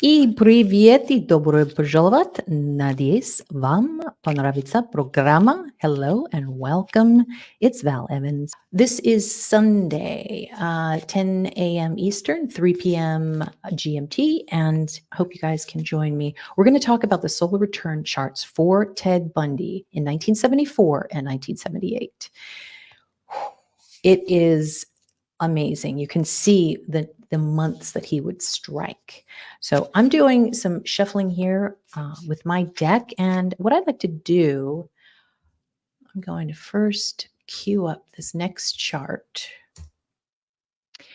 И привет, и добро пожаловать. Надеюсь, вам понравится программа. Hello and welcome. It's Val Evans. This is Sunday, 10 a.m. Eastern, 3 p.m. GMT, and I hope you guys can join me. We're going to talk about the solar return charts for Ted Bundy in 1974 and 1978. It is amazing. You can see the months that he would strike. So I'm doing some shuffling here with my deck. And what I'd like to do, I'm going to first cue up this next chart.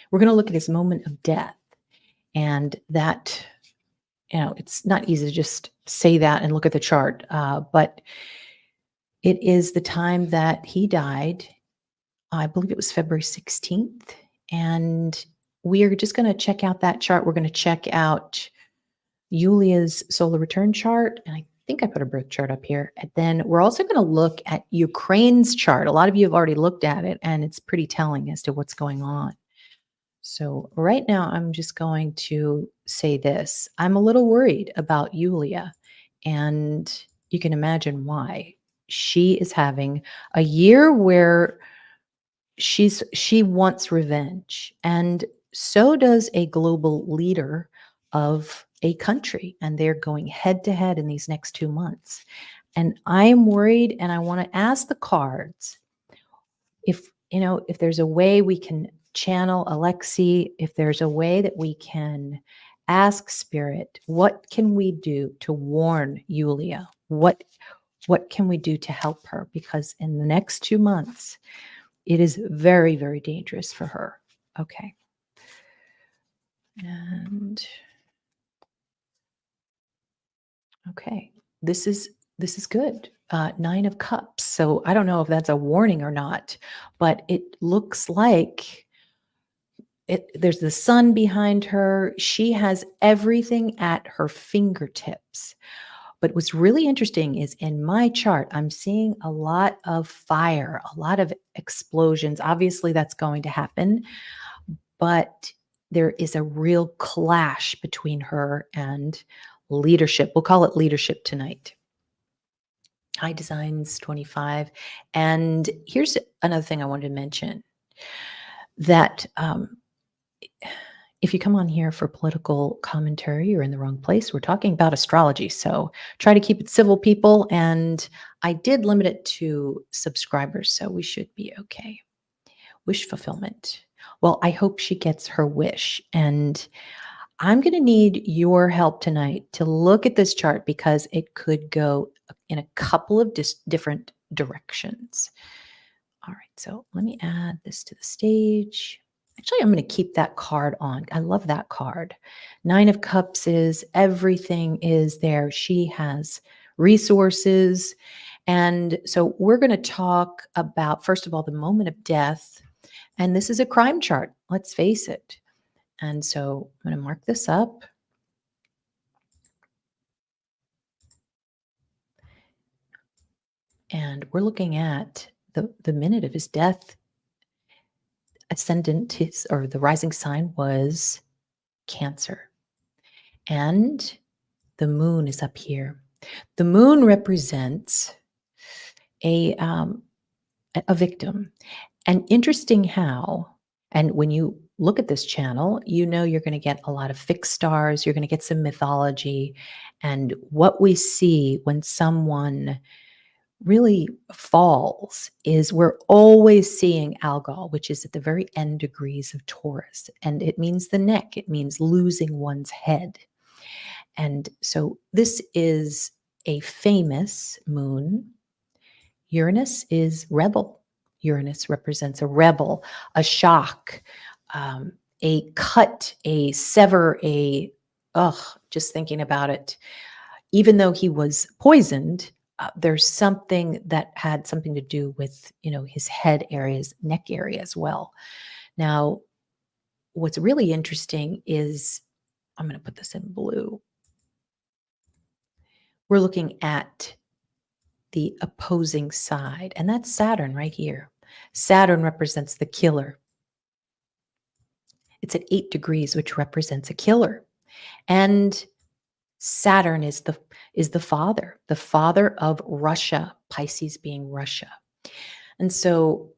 We're going to look at his moment of death. And that, it's not easy to just say that and look at the chart, but it is the time that he died. I believe it was February 16th. And we are just going to check out that chart. We're going to check out Yulia's solar return chart. And I think I put a birth chart up here. And then we're also going to look at Ukraine's chart. A lot of you have already looked at it, and it's pretty telling as to what's going on. So right now, I'm just going to say this. I'm a little worried about Yulia, and you can imagine why. She is having a year where she wants revenge, and so does a global leader of a country, and they're going head to head in these next 2 months. And I am worried, and I want to ask the cards if there's a way we can channel Alexei, if there's a way that we can ask spirit, what can we do to warn Yulia? What can we do to help her? Because in the next 2 months, it is very, very dangerous for her. Okay. And okay, this is good. 9 of Cups. So I don't know if that's a warning or not, but it looks like there's the sun behind her. She has everything at her fingertips. But what's really interesting is in my chart, I'm seeing a lot of fire, a lot of explosions. Obviously, that's going to happen. But there is a real clash between her and leadership. We'll call it leadership tonight. High Designs 25. And here's another thing I wanted to mention, that if you come on here for political commentary, you're in the wrong place. We're talking about astrology. So try to keep it civil, people. And I did limit it to subscribers, so we should be okay. Wish fulfillment. Well, I hope she gets her wish. And I'm going to need your help tonight to look at this chart, because it could go in a couple of different directions. All right, so let me add this to the stage. Actually, I'm going to keep that card on. I love that card. 9 of Cups is everything is there. She has resources. And so we're going to talk about, first of all, the moment of death. And this is a crime chart, let's face it. And so I'm going to mark this up. And we're looking at the minute of his death. Ascendant, or the rising sign, was Cancer. And the moon is up here. The moon represents a victim. And interesting how, and when you look at this channel, you're going to get a lot of fixed stars. You're going to get some mythology. And what we see when someone really falls is we're always seeing Algol, which is at the very end degrees of Taurus. And it means the neck. It means losing one's head. And so this is a famous moon. Uranus is rebel. Uranus represents a rebel, a shock, a cut, a sever, just thinking about it. Even though he was poisoned, there's something that had something to do with, his head areas, neck area as well. Now, what's really interesting is, I'm going to put this in blue. We're looking at the opposing side, and that's Saturn right here. Saturn represents the killer. It's at 8 degrees, which represents a killer. And Saturn is the father of Russia, Pisces being Russia. And so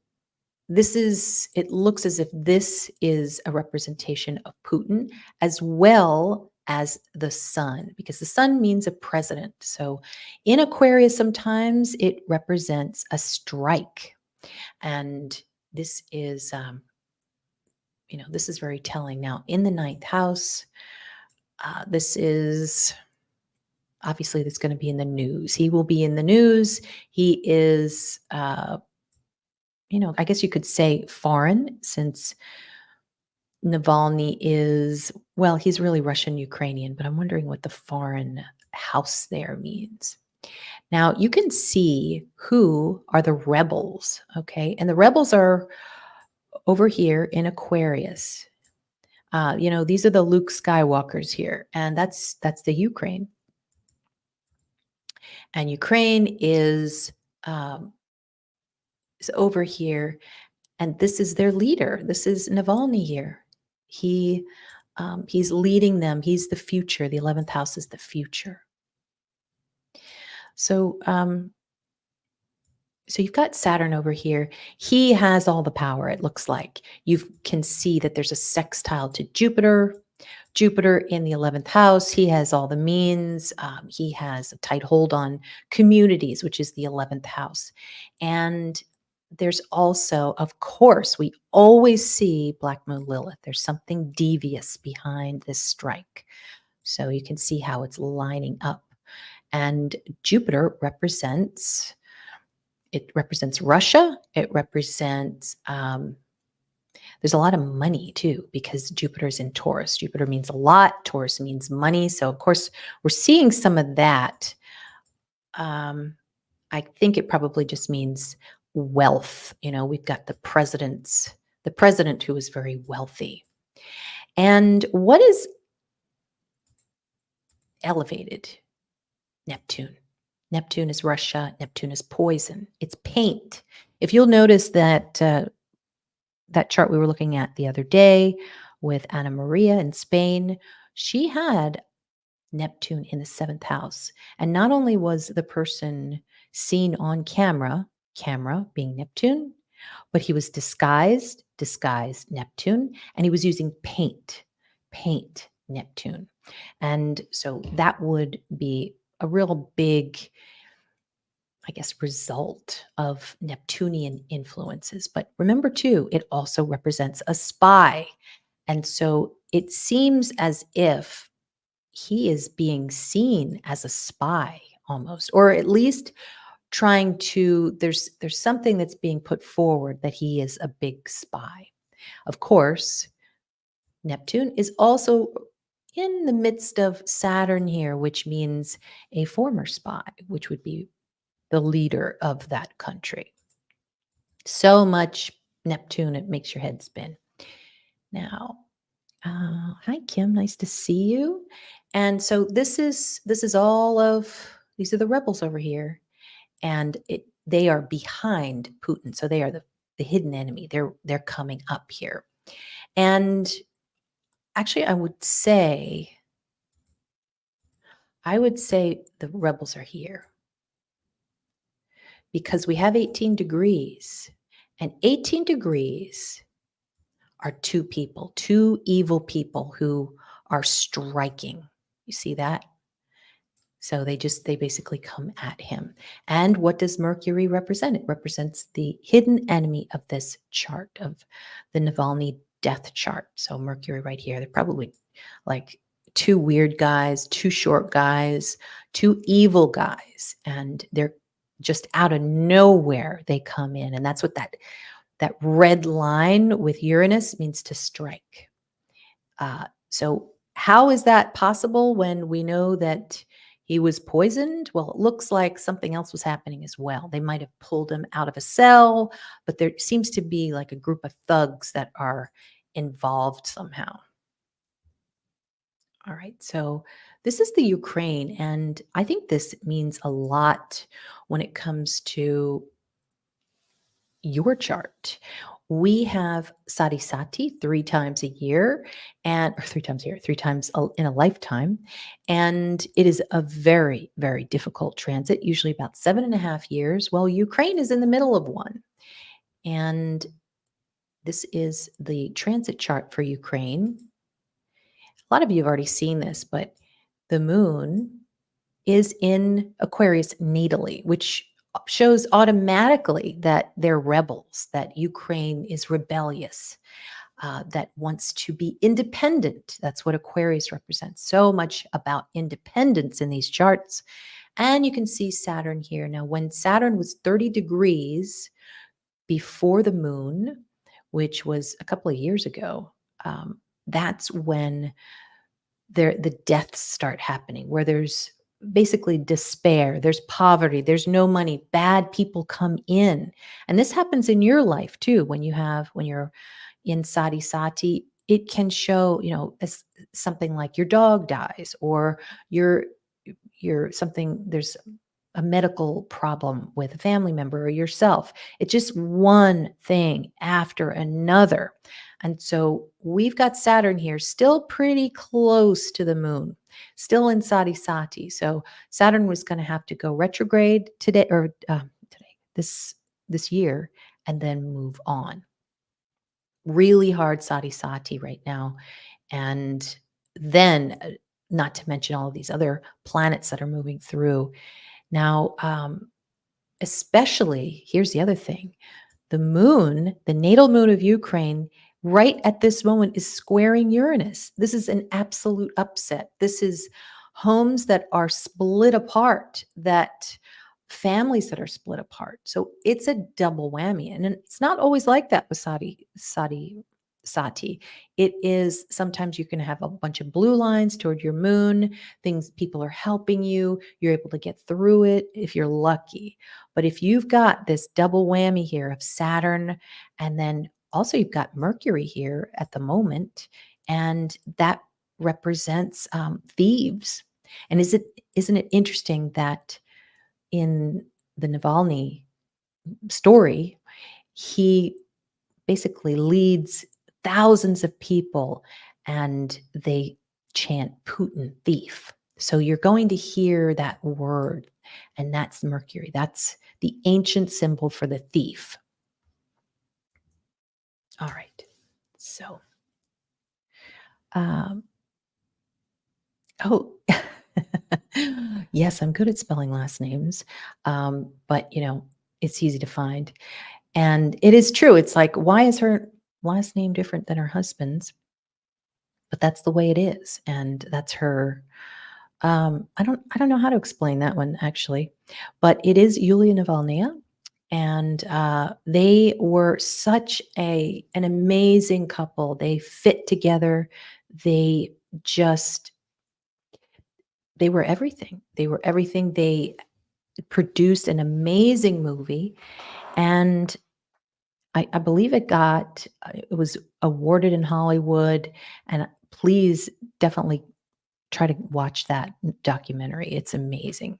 it looks as if this is a representation of Putin as well as the sun, because the sun means a president. So in Aquarius, sometimes it represents a strike. And this is, this is very telling. Now, in the ninth house, this is obviously that's going to be in the news. He will be in the news. He is, I guess you could say foreign, since Navalny is, well, he's really Russian Ukrainian, but I'm wondering what the foreign house there means. Now, you can see who are the rebels, okay? And the rebels are over here in Aquarius. These are the Luke Skywalkers here, and that's the Ukraine. And Ukraine is over here, and this is their leader. This is Navalny here. He's leading them. He's the future. The 11th house is the future. So, so you've got Saturn over here. He has all the power, it looks like. You can see that there's a sextile to Jupiter. Jupiter in the 11th house. He has all the means. He has a tight hold on communities, which is the 11th house. And there's also, of course, we always see Black Moon Lilith. There's something devious behind this strike. So you can see how it's lining up. And Jupiter represents Russia. It represents, there's a lot of money too, because Jupiter's in Taurus. Jupiter means a lot. Taurus means money. So of course we're seeing some of that. I think it probably just means wealth. We've got the president who is very wealthy. And what is elevated? Neptune. Neptune is Russia. Neptune is poison. It's paint. If you'll notice that that chart we were looking at the other day with Ana Maria in Spain, she had Neptune in the 7th house. And not only was the person seen on camera being Neptune, but he was disguised Neptune, and he was using paint Neptune. And so that would be a real big, I guess, result of Neptunian influences. But remember too, it also represents a spy. And so it seems as if he is being seen as a spy almost, or at least trying to, there's something that's being put forward that he is a big spy. Of course, Neptune is also in the midst of Saturn here, which means a former spy, which would be the leader of that country. So much Neptune, it makes your head spin. Now, hi Kim, nice to see you. And so this is all of, these are the rebels over here, and they are behind Putin. So they are the hidden enemy. They're coming up here. And actually, I would say the rebels are here because we have 18 degrees, and 18 degrees are two evil people who are striking. You see that? So they basically come at him. And what does Mercury represent? It represents the hidden enemy of this chart, of the Navalny death chart. So Mercury right here, they're probably like two weird guys, two short guys, two evil guys. And they're just out of nowhere, they come in. And that's what that red line with Uranus means, to strike. So how is that possible when we know that he was poisoned? Well, it looks like something else was happening as well. They might have pulled him out of a cell, but there seems to be like a group of thugs that are involved somehow. All right, so this is the Ukraine, and I think this means a lot when it comes to your chart. we have Sati Sati 3 times a year, and or 3 times a year, 3 times in a lifetime. And it is a very, very difficult transit, usually about 7.5 years. Well, Ukraine is in the middle of one. And this is the transit chart for Ukraine. A lot of you have already seen this, but the moon is in Aquarius natally, which shows automatically that they're rebels, that Ukraine is rebellious, that wants to be independent. That's what Aquarius represents. So much about independence in these charts. And you can see Saturn here. Now, when Saturn was 30 degrees before the moon, which was a couple of years ago, that's when the deaths start happening, where there's basically despair, there's poverty, there's no money, bad people come in. And this happens in your life too. When you're in Sati Sati, it can show, as something like your dog dies, or you're something, there's a medical problem with a family member or yourself. It's just one thing after another. And so we've got Saturn here, still pretty close to the moon, still in Sati Sati. So Saturn was going to have to go retrograde today, or this year, and then move on. Really hard Sati Sati right now. And then, not to mention all of these other planets that are moving through. Now, especially, here's the other thing. The moon, the natal moon of Ukraine, right at this moment is squaring Uranus. This is an absolute upset. This is homes that are split apart, that families that are split apart. So it's a double whammy. And it's not always like that with Sati. It is sometimes you can have a bunch of blue lines toward your moon, things, people are helping you, you're able to get through it if you're lucky. But if you've got this double whammy here of Saturn, and then also you've got Mercury here at the moment, and that represents thieves. And isn't it interesting that in the Navalny story, he basically leads thousands of people and they chant Putin thief. So you're going to hear that word, and that's Mercury. That's the ancient symbol for the thief. All right. So, um, oh, yes, I'm good at spelling last names. But, it's easy to find. And it is true. It's like, why is her last name different than her husband's? But that's the way it is. And that's her. I don't know how to explain that one actually, but it is Yulia Navalnaya. And they were such an amazing couple. They fit together. They just, they were everything. They were everything. They produced an amazing movie. And I believe it was awarded in Hollywood. And please definitely try to watch that documentary. It's amazing.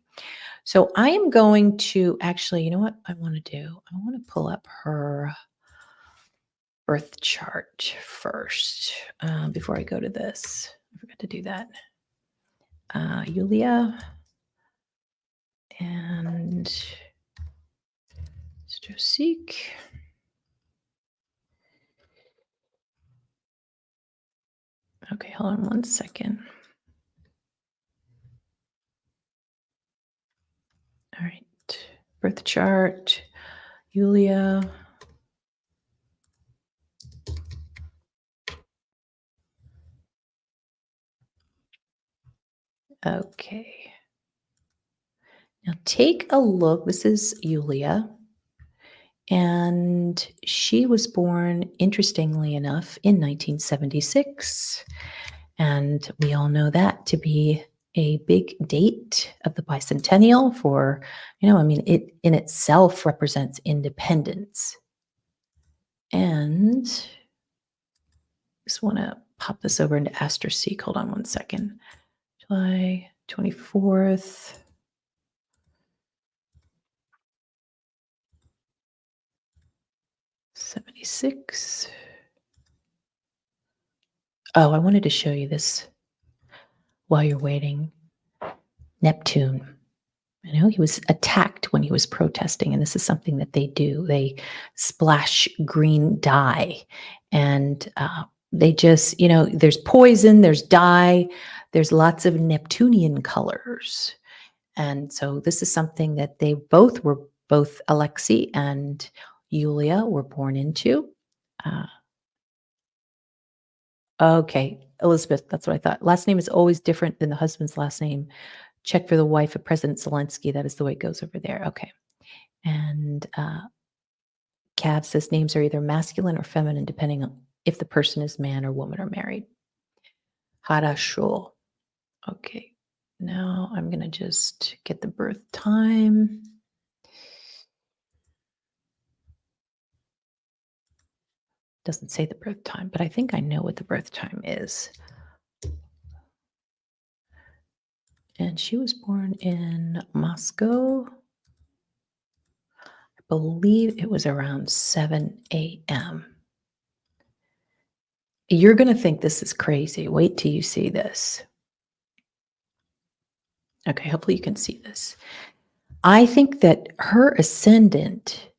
So I am going to actually, you know what I want to do? I want to pull up her birth chart first before I go to this. I forgot to do that. Yulia and Stosik. Okay, hold on one second. All right, birth chart, Yulia. Okay. Now take a look. This is Yulia. And she was born, interestingly enough, in 1976. And we all know that to be a big date of the bicentennial for, it in itself represents independence. And just want to pop this over into AstroSeek. Hold on one second. July 24th. 76. Oh, I wanted to show you this while you're waiting. Neptune. You know, he was attacked when he was protesting, and this is something that they do. They splash green dye, and they just, there's poison, there's dye, there's lots of Neptunian colors. And so this is something that both Alexei and Yulia were born into. Uh, okay, Elizabeth, that's what I thought. Last name is always different than the husband's last name. Check for the wife of President Zelensky. That is the way it goes over there. Okay. And Cav says names are either masculine or feminine, depending on if the person is man or woman or married. Harasho. Okay. Now I'm going to just get the birth time. Doesn't say the birth time, but I think I know what the birth time is. And she was born in Moscow. I believe it was around 7 a.m. You're going to think this is crazy. Wait till you see this. Okay, hopefully you can see this. I think that her ascendant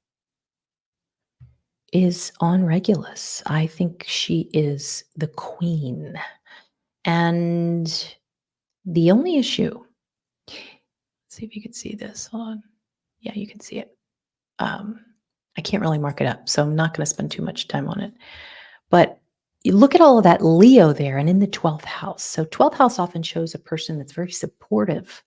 is on Regulus. I think she is the queen. And the only issue, let's see if you can see this. Hold on. Yeah, you can see it. I can't really mark it up, so I'm not going to spend too much time on it. But you look at all of that Leo there and in the 12th house. So 12th house often shows a person that's very supportive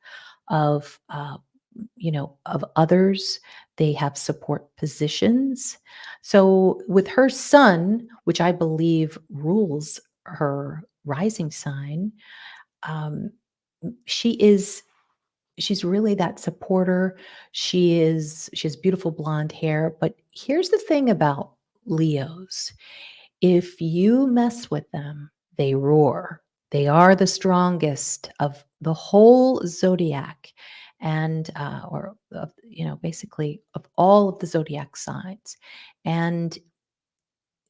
of, of others. They have support positions. So with her sun, which I believe rules her rising sign, um, she's really that supporter. She has beautiful blonde hair. But here's the thing about Leos. If you mess with them, they roar. They are the strongest of the whole zodiac, and basically of all of the zodiac signs. And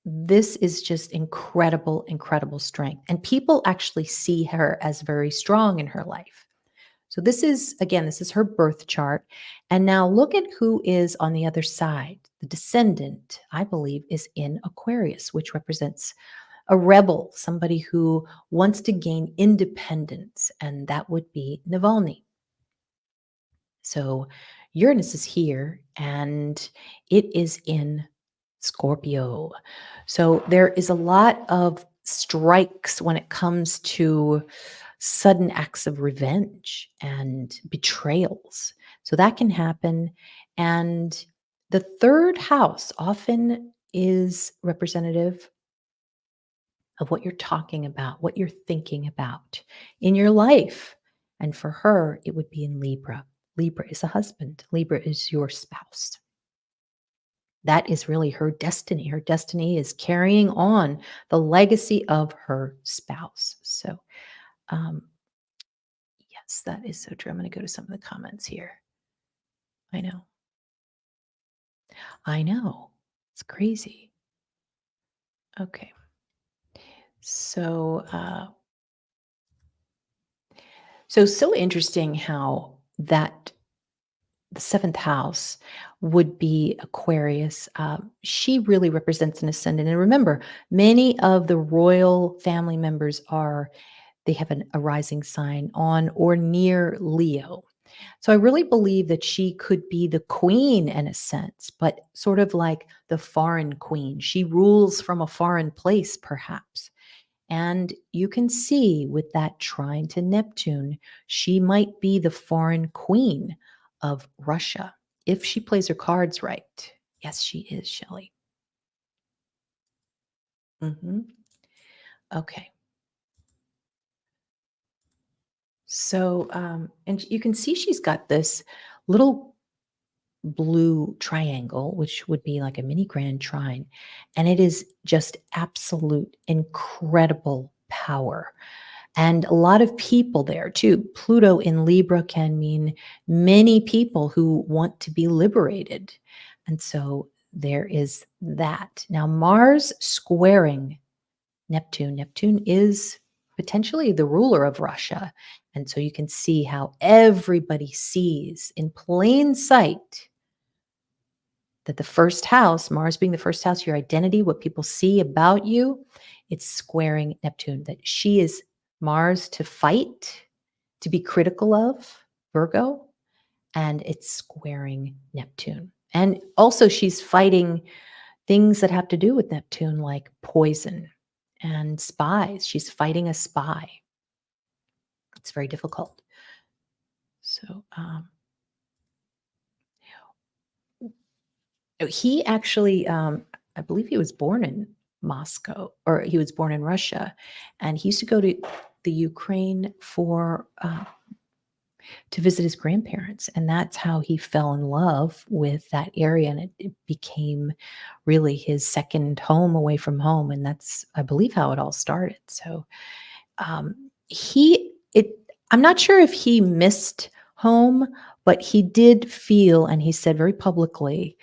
this is just incredible, incredible strength. And people actually see her as very strong in her life. So this is her birth chart. And now look at who is on the other side. The descendant, I believe, is in Aquarius, which represents a rebel, somebody who wants to gain independence, and that would be Navalny. So Uranus is here, and it is in Scorpio. So there is a lot of strikes when it comes to sudden acts of revenge and betrayals. So that can happen. And the third house often is representative of what you're talking about, what you're thinking about in your life. And for her, it would be in Libra. Libra is a husband, Libra is your spouse. That is really her destiny. Her destiny is carrying on the legacy of her spouse. So, yes, that is so true. I'm going to go to some of the comments here. I know. I know. It's crazy. Okay. So, so interesting how that the seventh house would be Aquarius. She really represents an ascendant. And remember, many of the royal family members they have a rising sign on or near Leo. So I really believe that she could be the queen in a sense, but sort of like the foreign queen. She rules from a foreign place, perhaps. And you can see with that trine to Neptune, she might be the foreign queen of Russia if she plays her cards right. Yes, she is, Shelley. Okay. So, and you can see she's got this little blue triangle, which would be like a mini grand trine. And it is just absolute incredible power. And a lot of people there too. Pluto in Libra can mean many people who want to be liberated. And so there is that. Now, Mars squaring Neptune. Neptune is potentially the ruler of Russia. And so you can see how everybody sees in plain sight that the first house, Mars being the first house, your identity, what people see about you, it's squaring Neptune, that she is Mars to fight, to be critical of, Virgo, and it's squaring Neptune. And also, she's fighting things that have to do with Neptune, like poison and spies. She's fighting a spy. It's very difficult. So, he actually, I believe he was born in Moscow, or he was born in Russia, and he used to go to the Ukraine for to visit his grandparents, and that's how he fell in love with that area, and it became really his second home away from home, and that's, I believe, how it all started. So he it I'm not sure if he missed home, but he did feel, and he said very publicly,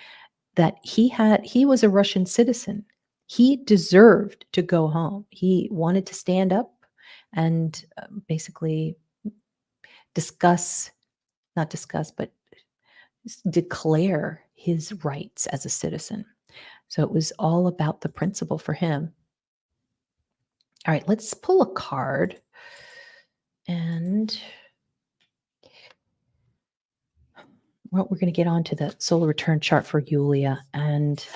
that he was a Russian citizen. He deserved to go home. He wanted to stand up and basically discuss, not discuss, but declare his rights as a citizen. So it was all about the principle for him. All right, let's pull a card. And well, we're going to get on to the solar return chart for Yulia. And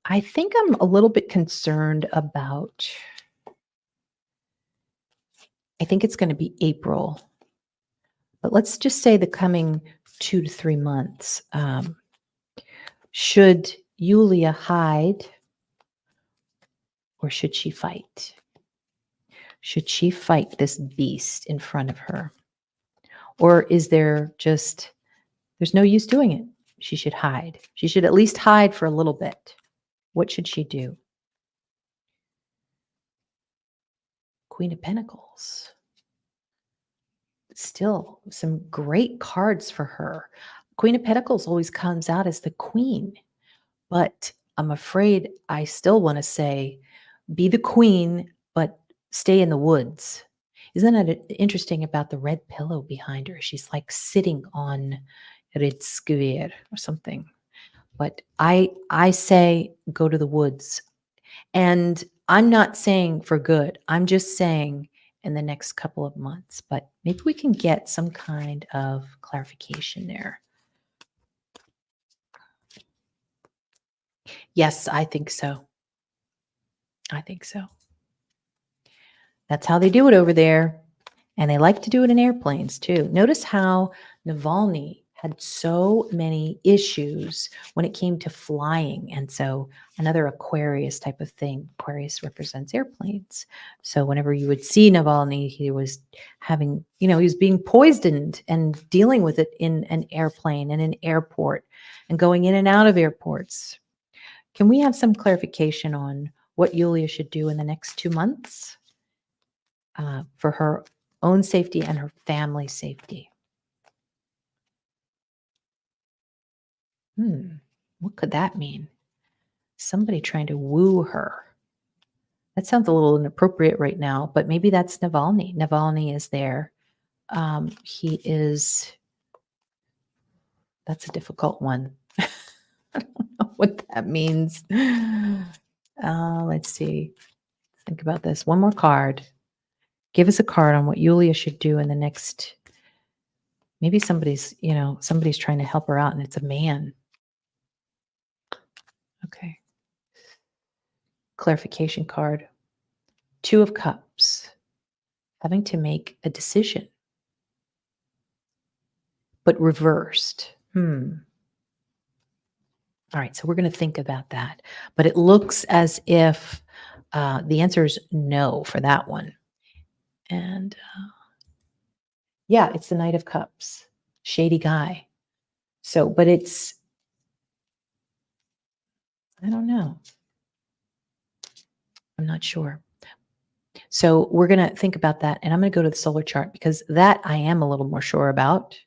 I think I'm a little bit concerned about, I think it's going to be April. But let's just say the coming 2 to 3 months. Should Yulia hide, or should she fight? Should she fight this beast in front of her? Or is there just, there's no use doing it? She should hide. She should at least hide for a little bit. What should she do? Queen of Pentacles. Still some great cards for her. Queen of Pentacles always comes out as the queen, but I'm afraid I still want to say, be the queen, but stay in the woods. Isn't it interesting about the red pillow behind her? She's like sitting on Red Square or something. But I say go to the woods. And I'm not saying for good. I'm just saying in the next couple of months. But maybe we can get some kind of clarification there. Yes, I think so. I think so. That's how they do it over there. And they like to do it in airplanes too. Notice how Navalny had so many issues when it came to flying. And so another Aquarius type of thing. Aquarius represents airplanes. So whenever you would see Navalny, he was having, he was being poisoned and dealing with it in an airplane and an airport and going in and out of airports. Can we have some clarification on what Yulia should do in the next 2 months for her own safety and her family safety? What could that mean? Somebody trying to woo her. That sounds a little inappropriate right now, but maybe that's Navalny. Navalny is there. That's a difficult one. I don't know what that means. Let's see. Think about this. One more card. Give us a card on what Yulia should do in the next, maybe somebody's trying to help her out and it's a man. Okay. Clarification card. 2 of Cups. Having to make a decision, but reversed. All right, so we're going to think about that. But it looks as if the answer is no for that one. And yeah, it's the Knight of Cups. Shady guy. So, but it's, I don't know. I'm not sure. So we're going to think about that. And I'm going to go to the solar chart because that I am a little more sure about.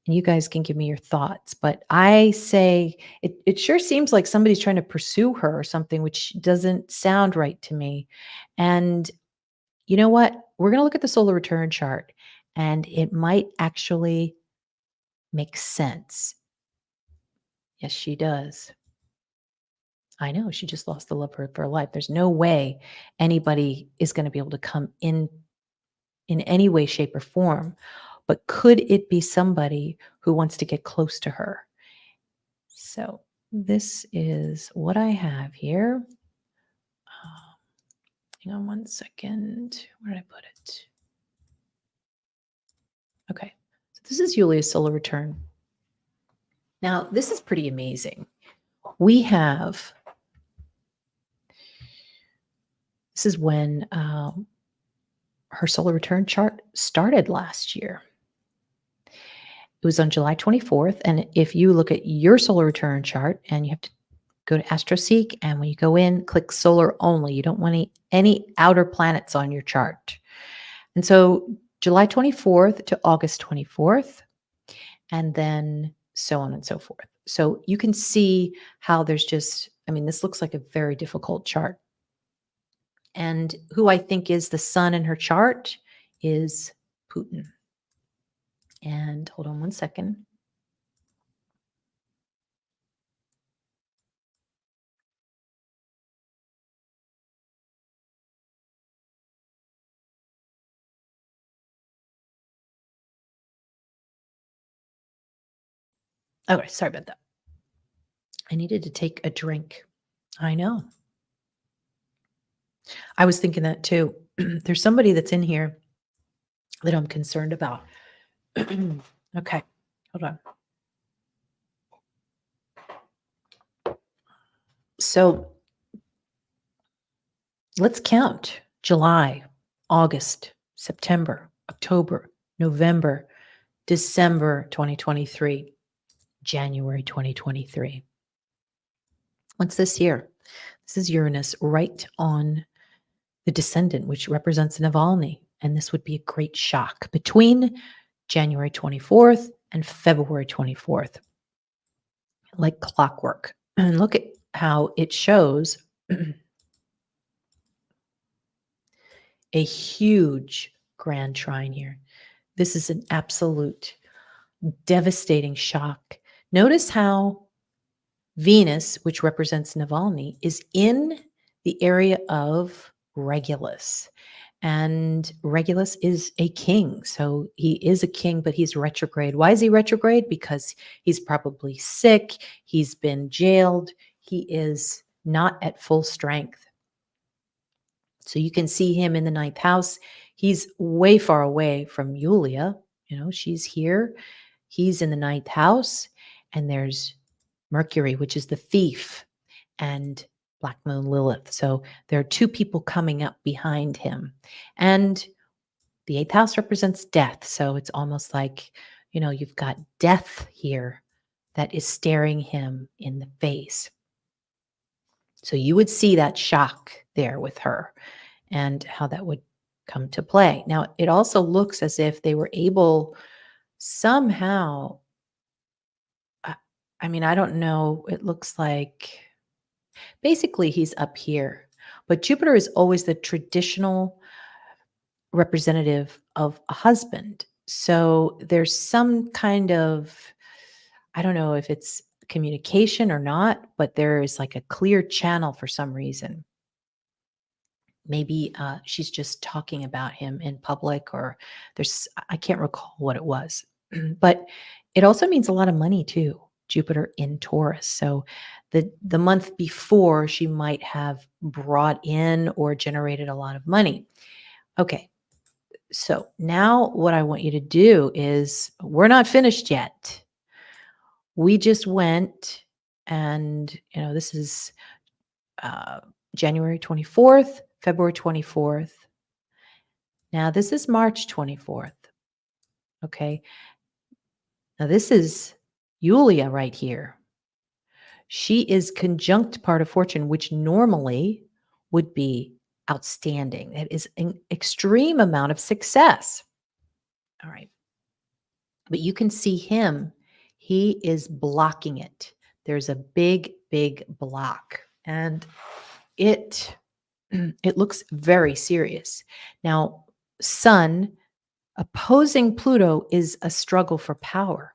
And you guys can give me your thoughts. But I say it sure seems like somebody's trying to pursue her or something, which doesn't sound right to me. And you know what? We're going to look at the solar return chart, and it might actually make sense. Yes, she does. I know she just lost the love of her life. There's no way anybody is going to be able to come in any way, shape, or form. But could it be somebody who wants to get close to her? So this is what I have here. Hang on one second. Where did I put it? Okay. So this is Yulia's solar return. Now, this is pretty amazing. We have, this is when her solar return chart started last year. It was on July 24th. And if you look at your solar return chart, and you have to go to AstroSeek, and when you go in, click solar only. You don't want any outer planets on your chart. And so July 24th to August 24th, and then so on and so forth. So you can see how there's just, I mean, this looks like a very difficult chart. And who I think is the sun in her chart is Putin. And hold on one second. Okay, sorry about that. I needed to take a drink. I know. I was thinking that too. There's somebody that's in here that I'm concerned about. Okay, hold on. So let's count July, August, September, October, November, December 2023, January 2023. What's this here? This is Uranus right on the descendant, which represents Navalny. And this would be a great shock between January 24th and February 24th, like clockwork. And look at how it shows a huge grand trine here. This is an absolute devastating shock. Notice how Venus, which represents Navalny, is in the area of Regulus. And Regulus is a king. So he is a king, but he's retrograde. Why is he retrograde? Because he's probably sick. He's been jailed. He is not at full strength. So you can see him in the ninth house. He's way far away from Yulia. You know, she's here. He's in the ninth house. And there's Mercury, which is the thief, and Black Moon Lilith. So there are two people coming up behind him. And the eighth house represents death. So it's almost like, you know, you've got death here that is staring him in the face. So you would see that shock there with her and how that would come to play. Now, it also looks as if they were able somehow, I mean, I don't know, it looks like basically he's up here, but Jupiter is always the traditional representative of a husband. So there's some kind of, I don't know if it's communication or not, but there is like a clear channel for some reason. Maybe she's just talking about him in public, or I can't recall what it was. But it also means a lot of money too, Jupiter in Taurus. So the month before, she might have brought in or generated a lot of money. Okay, so now what I want you to do is, we're not finished yet. We just went, and this is January 24th, February 24th. Now this is March 24th. Okay. Now this is Yulia right here. She is conjunct part of fortune, which normally would be outstanding. It is an extreme amount of success. All right. But you can see him. He is blocking it. There's a big, big block. And it it looks very serious. Now, Sun opposing Pluto is a struggle for power.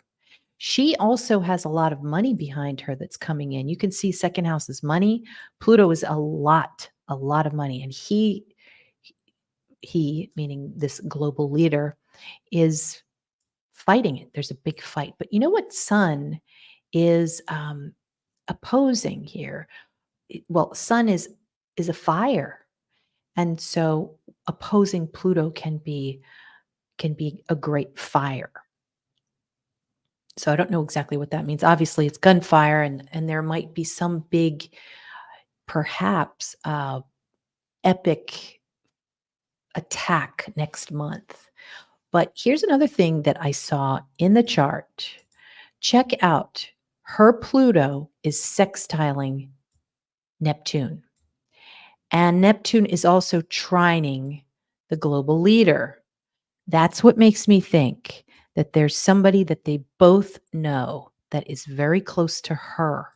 She also has a lot of money behind her that's coming in. You can see second house is money. Pluto is a lot of money. And he, meaning this global leader, is fighting it. There's a big fight. But you know what Sun is opposing here? Well, Sun is a fire. And so opposing Pluto can be a great fire. So I don't know exactly what that means. Obviously, it's gunfire, and there might be some big, perhaps epic attack next month. But here's another thing that I saw in the chart. Check out her Pluto is sextiling Neptune. And Neptune is also trining the global leader. That's what makes me think that there's somebody that they both know that is very close to her.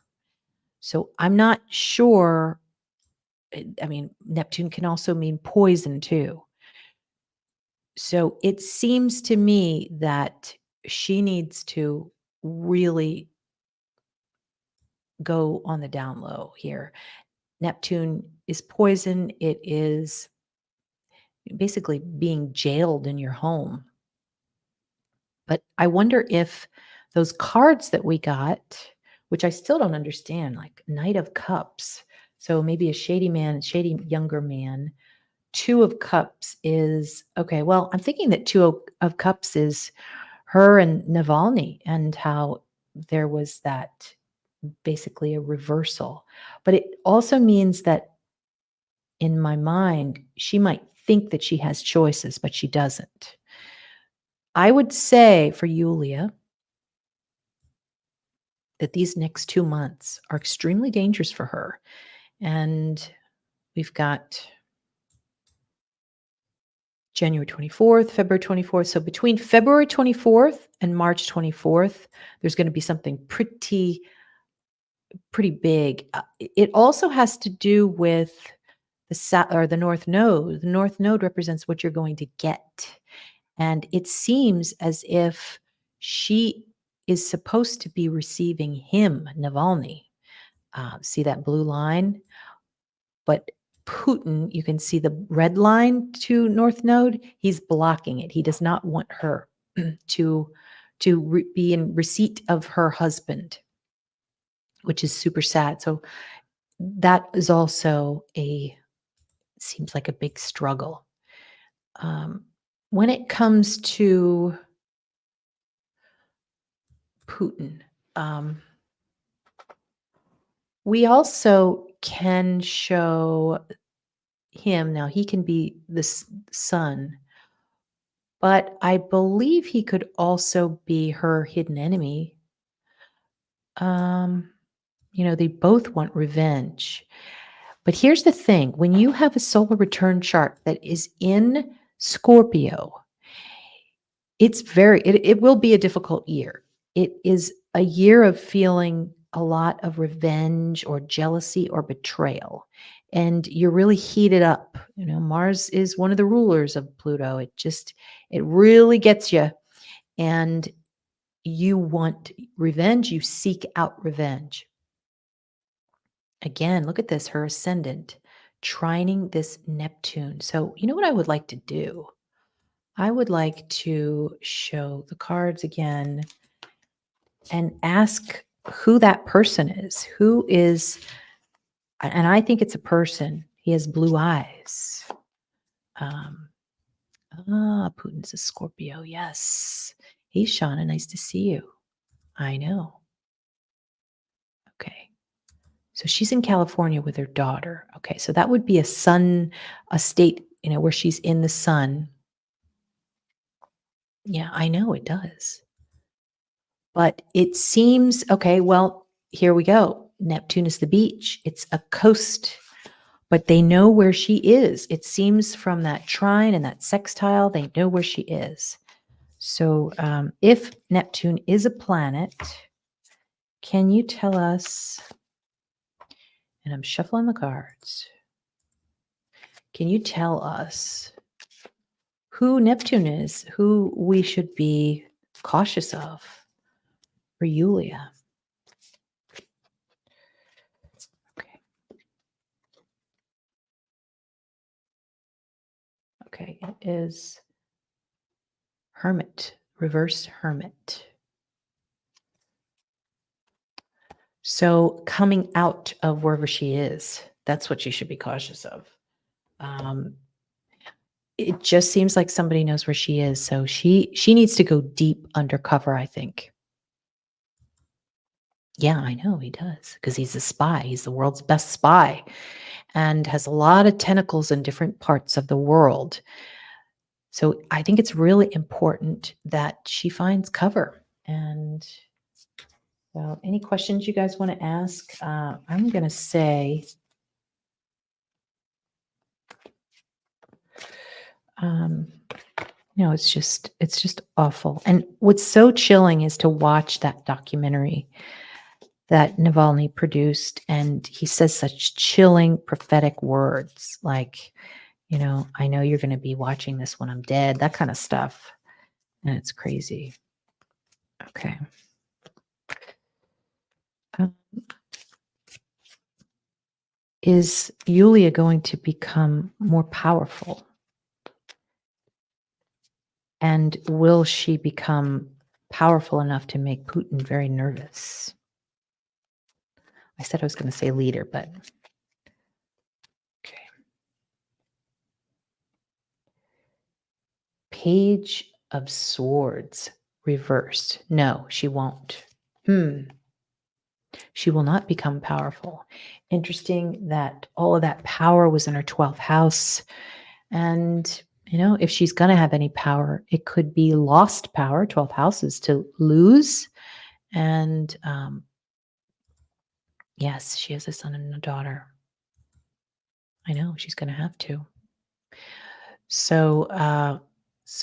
So I'm not sure. I mean, Neptune can also mean poison too. So it seems to me that she needs to really go on the down low here. Neptune is poison. It is basically being jailed in your home. But I wonder if those cards that we got, which I still don't understand, like Knight of Cups. So maybe a shady man, shady younger man. Two of Cups is okay. Well, I'm thinking that Two of Cups is her and Navalny, and how there was that basically a reversal. But it also means that in my mind, she might think that she has choices, but she doesn't. I would say for Yulia that these next 2 months are extremely dangerous for her. And we've got January 24th, February 24th. So between February 24th and March 24th, there's going to be something pretty big. It also has to do with the North Node. The North Node represents what you're going to get. And it seems as if she is supposed to be receiving him, Navalny. See that blue line? But Putin, you can see the red line to North Node. He's blocking it. He does not want her to be in receipt of her husband, which is super sad. So that is also seems like a big struggle. When it comes to Putin, we also can show him. Now, he can be the sun, but I believe he could also be her hidden enemy. They both want revenge. But here's the thing. When you have a solar return chart that is in Scorpio, it will be a difficult year. It is a year of feeling a lot of revenge or jealousy or betrayal. And you're really heated up. Mars is one of the rulers of Pluto. It really gets you. And you want revenge. You seek out revenge. Again, look at this, her ascendant trining this Neptune. So you know what I would like to do? I would like to show the cards again and ask who that person is. Who is, and I think it's a person. He has blue eyes. Putin's a Scorpio. Yes. Hey, Shauna, nice to see you. I know. Okay. So she's in California with her daughter. Okay. So that would be a state, where she's in the sun. Yeah, I know it does. But it seems, okay, well, here we go. Neptune is the beach. It's a coast, but they know where she is. It seems from that trine and that sextile, they know where she is. So, if Neptune is a planet, can you tell us? And I'm shuffling the cards. Can you tell us who Neptune is, who we should be cautious of for Yulia? Okay. Okay, it is Hermit, reverse Hermit. So coming out of wherever she is, that's what you should be cautious of. Um, it just seems like somebody knows where she is, so she needs to go deep undercover, I think. Yeah, I know he does because he's a spy. He's the world's best spy and has a lot of tentacles in different parts of the world. So I think it's really important that she finds cover. And so, any questions you guys want to ask? I'm going to say, um, no, it's just awful. And what's so chilling is to watch that documentary that Navalny produced, and he says such chilling prophetic words like, I know you're going to be watching this when I'm dead, that kind of stuff. And it's crazy. Okay. Um, is Yulia going to become more powerful? And will she become powerful enough to make Putin very nervous? I said I was going to say leader, but okay. Page of Swords reversed. No, she won't. She will not become powerful. Interesting that all of that power was in her 12th house. And, if she's going to have any power, it could be lost power, 12 houses to lose. And yes, she has a son and a daughter. I know she's going to have to. So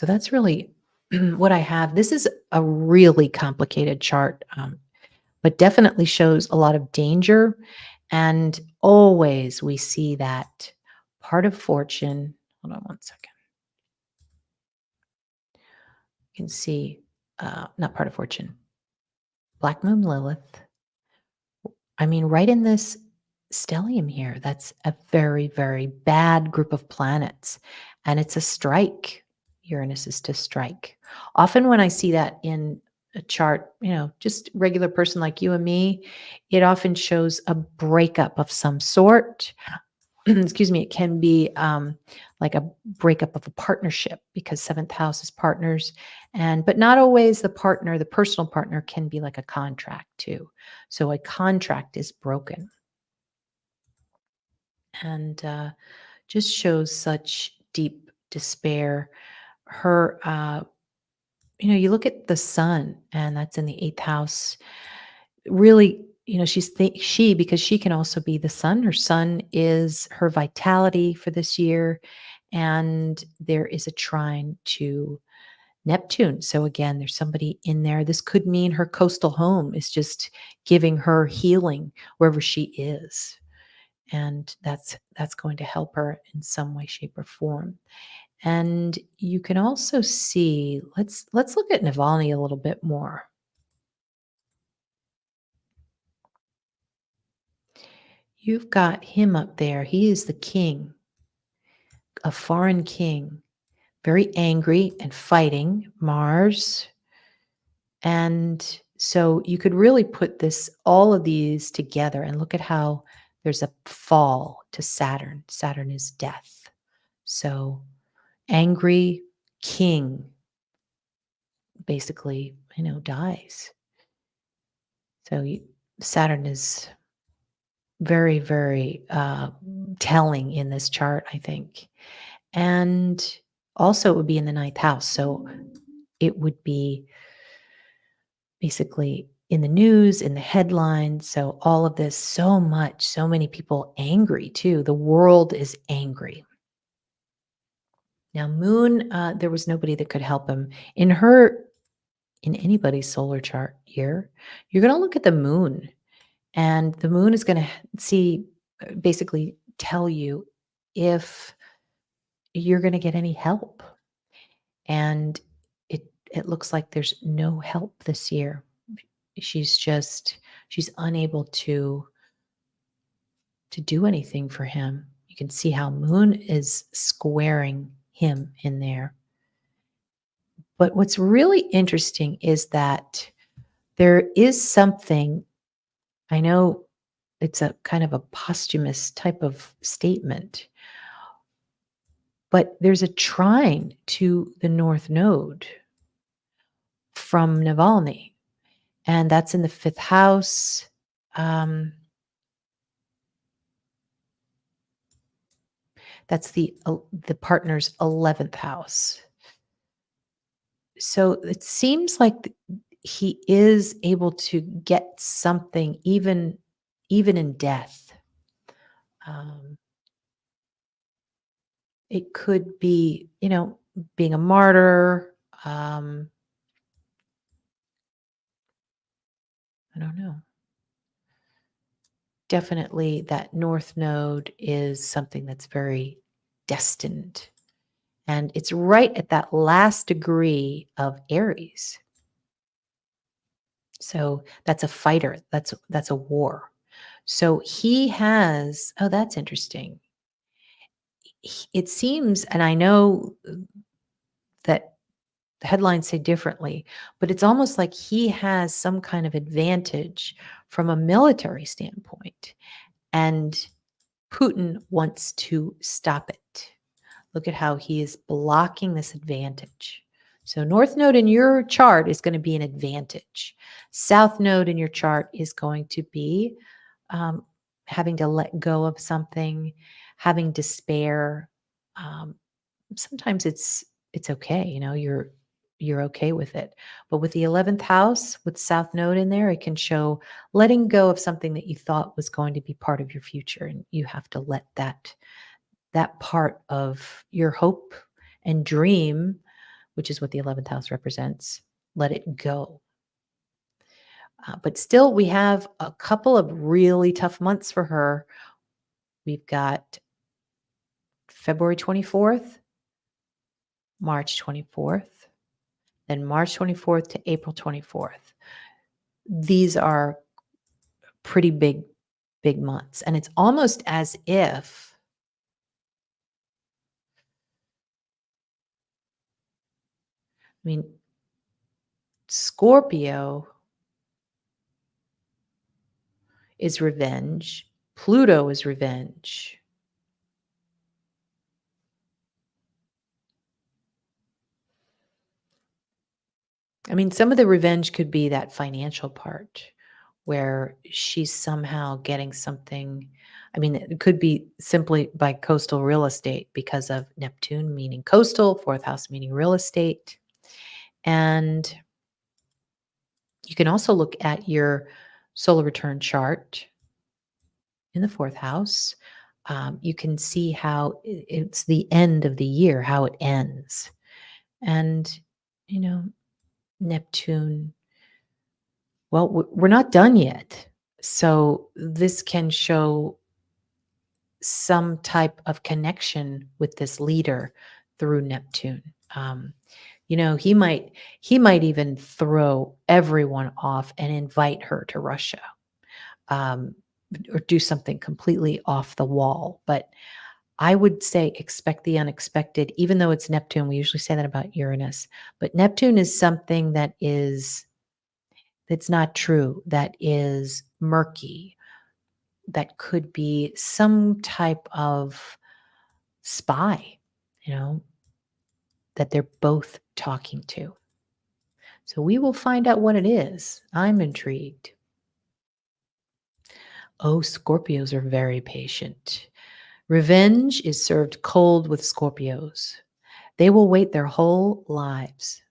that's really what I have. This is a really complicated chart, but definitely shows a lot of danger. And always we see that part of fortune. Hold on one second. You can see, not part of fortune, Black Moon Lilith. I mean, right in this stellium here, that's a very, very bad group of planets. And it's a strike. Uranus is to strike. Often when I see that in a chart, just regular person like you and me, it often shows a breakup of some sort. Excuse me, it can be like a breakup of a partnership because seventh house is partners, but not always the partner. The personal partner can be like a contract too. So a contract is broken, and just shows such deep despair. Her, you look at the sun, and that's in the eighth house. Really, because she can also be the sun. Her sun is her vitality for this year, and there is a trine to Neptune. So again, there's somebody in there. This could mean her coastal home is just giving her healing wherever she is, and that's going to help her in some way, shape, or form. And you can also see. Let's look at Navalny a little bit more. You've got him up there. He is the king, a foreign king, very angry and fighting Mars. And so you could really put all of these together and look at how there's a fall to Saturn. Saturn is death. So angry king basically, dies. So Saturn is very, very telling in this chart, I think. And also, it would be in the ninth house. So it would be basically in the news, in the headlines. So all of this, so many people angry too. The world is angry. Now, Moon, there was nobody that could help him. In anybody's solar chart here, you're going to look at the moon, and the moon is going to see, basically tell you if you're going to get any help. And it looks like there's no help this year. She's unable to do anything for him. You can see how Moon is squaring him in there. But what's really interesting is that there is something, I know it's a kind of a posthumous type of statement, but there's a trine to the North Node from Navalny, and that's in the fifth house. That's the partner's 11th house. So it seems like he is able to get something even in death. It could be, being a martyr. I don't know. Definitely that North Node is something that's very destined. And it's right at that last degree of Aries. So that's a fighter. That's a war. So he has, oh, that's interesting. It seems, and I know that the headlines say differently, but it's almost like he has some kind of advantage from a military standpoint. And Putin wants to stop it. Look at how he is blocking this advantage. So North Node in your chart is going to be an advantage. South Node in your chart is going to be having to let go of something, having despair. Um, Sometimes it's okay, you're okay with it. But with the 11th house with South Node in there, it can show letting go of something that you thought was going to be part of your future, and you have to let that part of your hope and dream, which is what the 11th house represents, let it go. But still, we have a couple of really tough months for her. We've got February 24th, March 24th, then March 24th to April 24th. These are pretty big months. And it's almost as if, I mean, Scorpio is revenge, Pluto is revenge. I mean, some of the revenge could be that financial part where she's somehow getting something. I mean, it could be simply by coastal real estate because of Neptune meaning coastal, fourth house meaning real estate. And you can also look at your solar return chart in the fourth house. You can see how it's the end of the year, how it ends. And, Neptune, well, we're not done yet. So this can show some type of connection with this leader through Neptune. He might even throw everyone off and invite her to Russia, um, or do something completely off the wall. But I would say expect the unexpected, even though it's Neptune. We usually say that about Uranus, but Neptune is something that's not true, that is murky, that could be some type of spy, you know, that they're both talking to. So we will find out what it is. I'm intrigued. Oh, Scorpios are very patient. Revenge is served cold with Scorpios. They will wait their whole lives.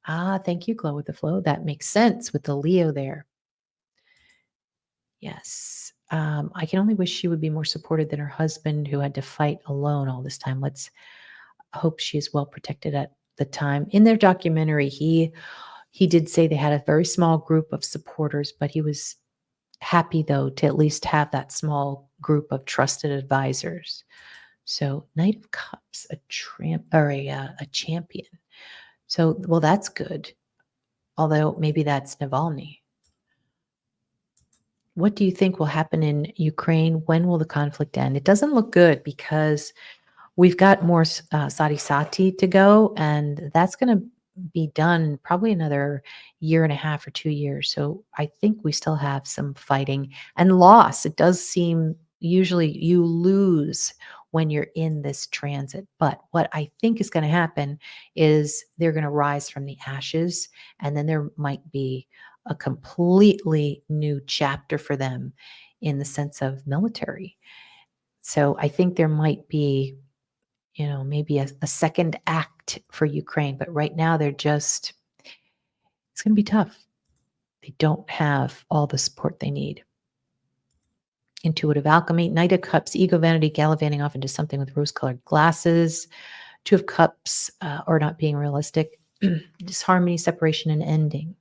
Ah, thank you, Glow with the Flow. That makes sense with the Leo there. Yes. I can only wish she would be more supported than her husband, who had to fight alone all this time. hope she is well protected at the time. In their documentary, he did say they had a very small group of supporters, but he was happy though to at least have that small group of trusted advisors. So Knight of Cups, a tramp or a champion. So well, that's good. Although maybe that's Navalny. What do you think will happen in Ukraine? When will the conflict end? It doesn't look good because we've got more Sadi Sati to go, and that's going to be done probably another year and a half or 2 years. So I think we still have some fighting and loss. It does seem usually you lose when you're in this transit. But what I think is going to happen is they're going to rise from the ashes, and then there might be a completely new chapter for them in the sense of military. So I think there might be, maybe a second act for Ukraine. But right now, it's going to be tough. They don't have all the support they need. Intuitive alchemy, Knight of Cups, ego vanity, gallivanting off into something with rose-colored glasses. Two of Cups, or not being realistic. Disharmony, separation, and ending.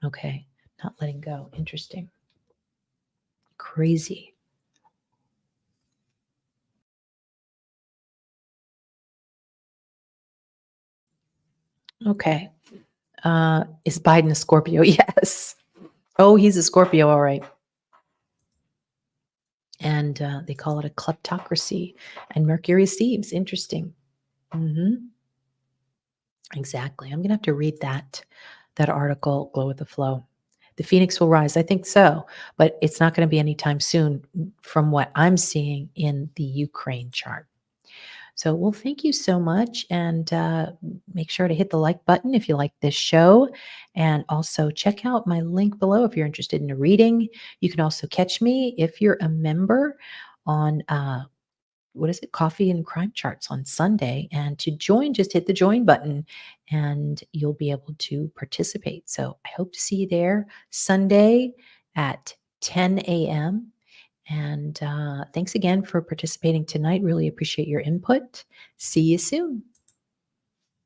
Okay, not letting go. Interesting. Crazy. Okay. Is Biden a Scorpio? Yes. Oh, he's a Scorpio, all right. And they call it a kleptocracy. And Mercury is thieves. Interesting. Exactly. I'm going to have to read that article, Glow with the Flow. The Phoenix will rise. I think so, but it's not going to be anytime soon from what I'm seeing in the Ukraine chart. So, well, thank you so much. And make sure to hit the like button if you like this show. And also check out my link below if you're interested in a reading. You can also catch me if you're a member on what is it? Coffee and Crime Charts on Sunday. And to join, just hit the join button and you'll be able to participate. So I hope to see you there Sunday at 10 a.m. And thanks again for participating tonight. Really appreciate your input. See you soon.